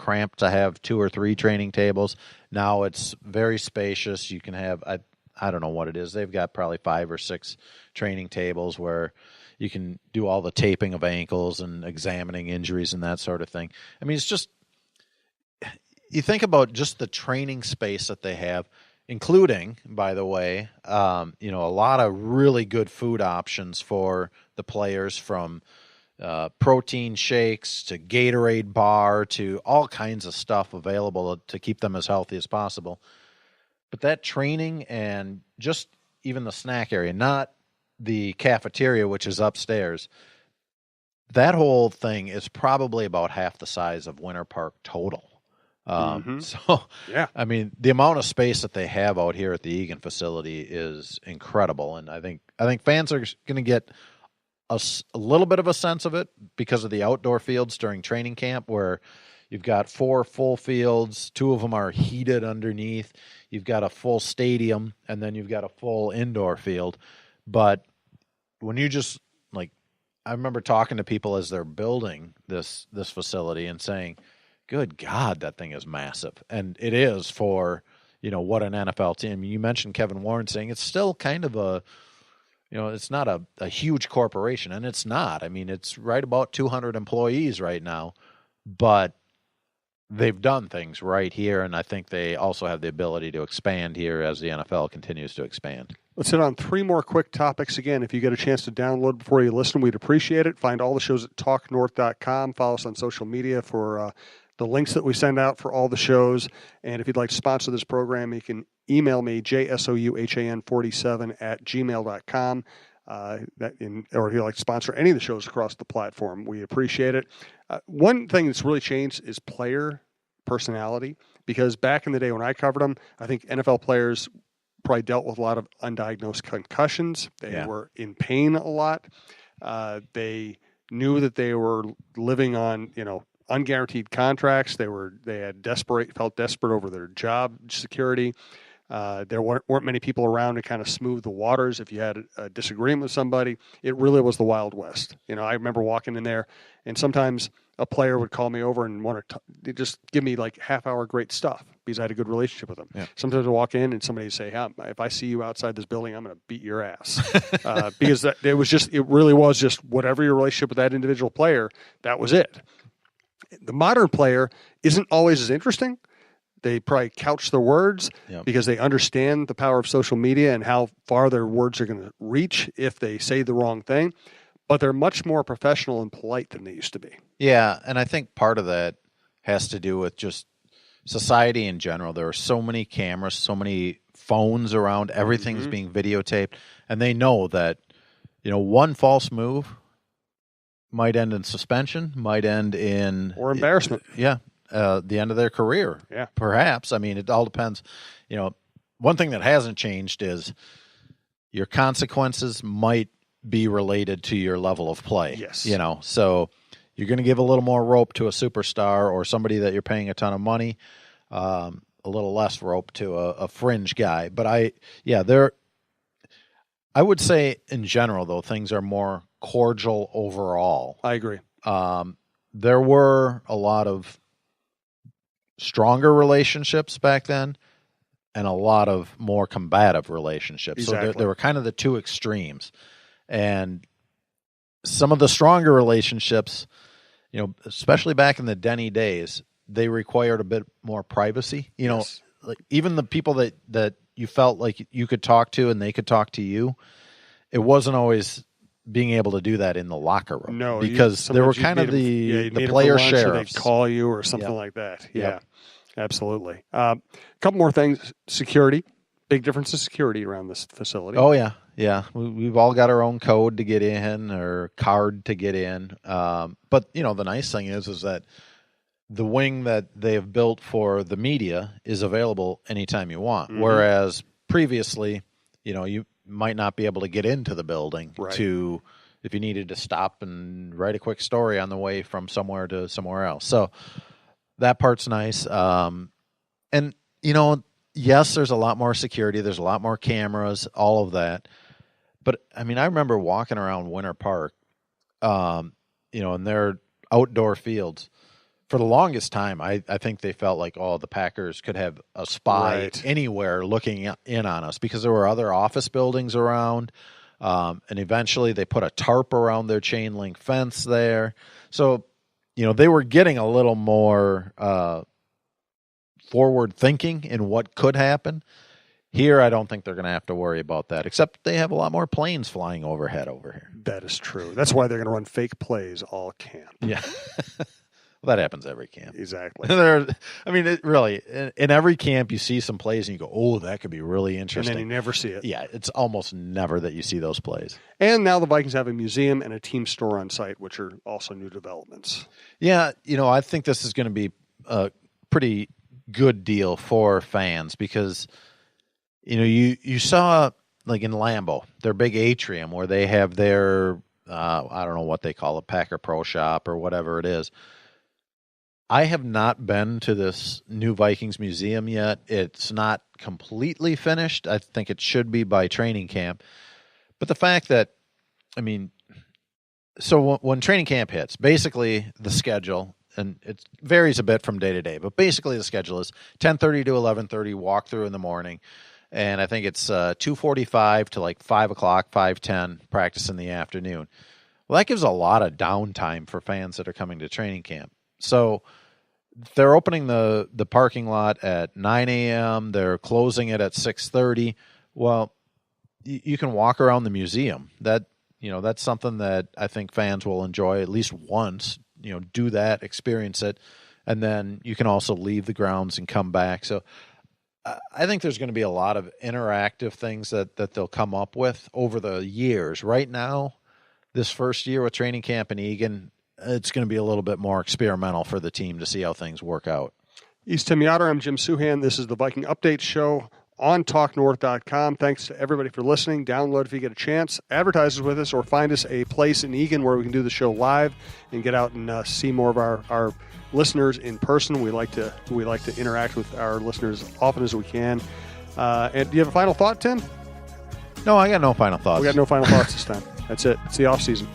cramped to have 2 or 3 training tables. Now it's very spacious. You can have, I don't know what it is. They've got probably 5 or 6 training tables where you can do all the taping of ankles and examining injuries and that sort of thing. I mean, it's just, you think about just the training space that they have, including, by the way, a lot of really good food options for the players, from protein shakes to Gatorade bar to all kinds of stuff available to keep them as healthy as possible. But that training and just even the snack area, not the cafeteria, which is upstairs, that whole thing is probably about half the size of Winter Park total. So, yeah, I mean, the amount of space that they have out here at the Egan facility is incredible. And I think fans are going to get a little bit of a sense of it because of the outdoor fields during training camp, where you've got 4 full fields, 2 of them are heated underneath. You've got a full stadium, and then you've got a full indoor field. But when you just, like, I remember talking to people as they're building this facility and saying, good God, that thing is massive. And it is for, what an NFL team. You mentioned Kevin Warren saying it's still kind of a, it's not a huge corporation, and it's not. I mean, it's right about 200 employees right now, but they've done things right here, and I think they also have the ability to expand here as the NFL continues to expand. Let's hit on 3 more quick topics. Again, if you get a chance to download before you listen, we'd appreciate it. Find all the shows at talknorth.com. Follow us on social media for the links that we send out for all the shows. And if you'd like to sponsor this program, you can email me, jsouhan47@gmail.com. Or if you'd like to sponsor any of the shows across the platform, we appreciate it. One thing that's really changed is player personality, because back in the day when I covered them, I think NFL players probably dealt with a lot of undiagnosed concussions. They were in pain a lot. They knew that they were living on, unguaranteed contracts. They felt desperate over their job security. There weren't many people around to kind of smooth the waters if you had a disagreement with somebody. It really was the Wild West. I remember walking in there, and sometimes a player would call me over and want to just give me like half-hour great stuff because I had a good relationship with them. Yeah. Sometimes I walk in and somebody would say, if I see you outside this building, I'm going to beat your ass. Because it really was just whatever your relationship with that individual player, that was it. The modern player isn't always as interesting. They probably couch their words because they understand the power of social media and how far their words are going to reach if they say the wrong thing. But they're much more professional and polite than they used to be. Yeah, and I think part of that has to do with just society in general. There are so many cameras, so many phones around. Everything's being videotaped. And they know that, one false move might end in suspension, might end in... Or embarrassment. The end of their career, perhaps. I mean, it all depends. One thing that hasn't changed is your consequences might be related to your level of play. Yes. So you're going to give a little more rope to a superstar or somebody that you're paying a ton of money, a little less rope to a fringe guy. But I would say in general, though, things are more cordial overall. I agree. There were a lot of stronger relationships back then and a lot of more combative relationships. Exactly. So there were kind of the 2 extremes. And some of the stronger relationships, especially back in the Denny days, they required a bit more privacy. Like even the people that you felt like you could talk to and they could talk to you, it wasn't always being able to do that in the locker room. No, because there were kind of the player sheriffs. They'd call you or something like that. Yeah, absolutely. A couple more things. Security. Big difference in security around this facility. Oh, yeah. Yeah. We've all got our own code to get in or card to get in. But, the nice thing is that the wing that they have built for the media is available anytime you want. Mm-hmm. Whereas previously, you might not be able to get into the building if you needed to stop and write a quick story on the way from somewhere to somewhere else. So that part's nice. And, yes, there's a lot more security. There's a lot more cameras, all of that. But, I mean, I remember walking around Winter Park, in their outdoor fields. for the longest time, I think they felt like, oh, the Packers could have a spy anywhere looking in on us because there were other office buildings around. And eventually they put a tarp around their chain link fence there. So, they were getting a little more forward thinking in what could happen. Here, I don't think they're going to have to worry about that, except they have a lot more planes flying overhead over here. That is true. That's why they're going to run fake plays all camp. Yeah. Well, that happens every camp. Exactly. Really, in every camp, you see some plays and you go, oh, that could be really interesting. And then you never see it. Yeah, it's almost never that you see those plays. And now the Vikings have a museum and a team store on site, which are also new developments. Yeah, I think this is going to be a pretty good deal for fans because – you saw, like in Lambeau, their big atrium where they have their, I don't know what they call it, Packer Pro Shop or whatever it is. I have not been to this new Vikings museum yet. It's not completely finished. I think it should be by training camp. But the fact that, so when training camp hits, basically the schedule, and it varies a bit from day to day, but basically the schedule is 10:30 to 11:30, walk through in the morning. And I think it's 2:45 to like 5 o'clock, 5:10, practice in the afternoon. Well, that gives a lot of downtime for fans that are coming to training camp. So they're opening the parking lot at 9 a.m. They're closing it at 6:30. Well, you can walk around the museum. That's something that I think fans will enjoy at least once. Do that, experience it, and then you can also leave the grounds and come back. So I think there's going to be a lot of interactive things that they'll come up with over the years. Right now, this first year with training camp in Eagan, it's going to be a little bit more experimental for the team to see how things work out. He's Tim Yotter. I'm Jim Souhan. This is the Viking Update Show on TalkNorth.com. Thanks to everybody for listening. Download if you get a chance. Advertise with us or find us a place in Eagan where we can do the show live and get out and see more of our listeners in person. We like to interact with our listeners as often as we can. And do you have a final thought, Tim? No, I got no final thoughts. We got no final thoughts this time. That's it. It's the off season.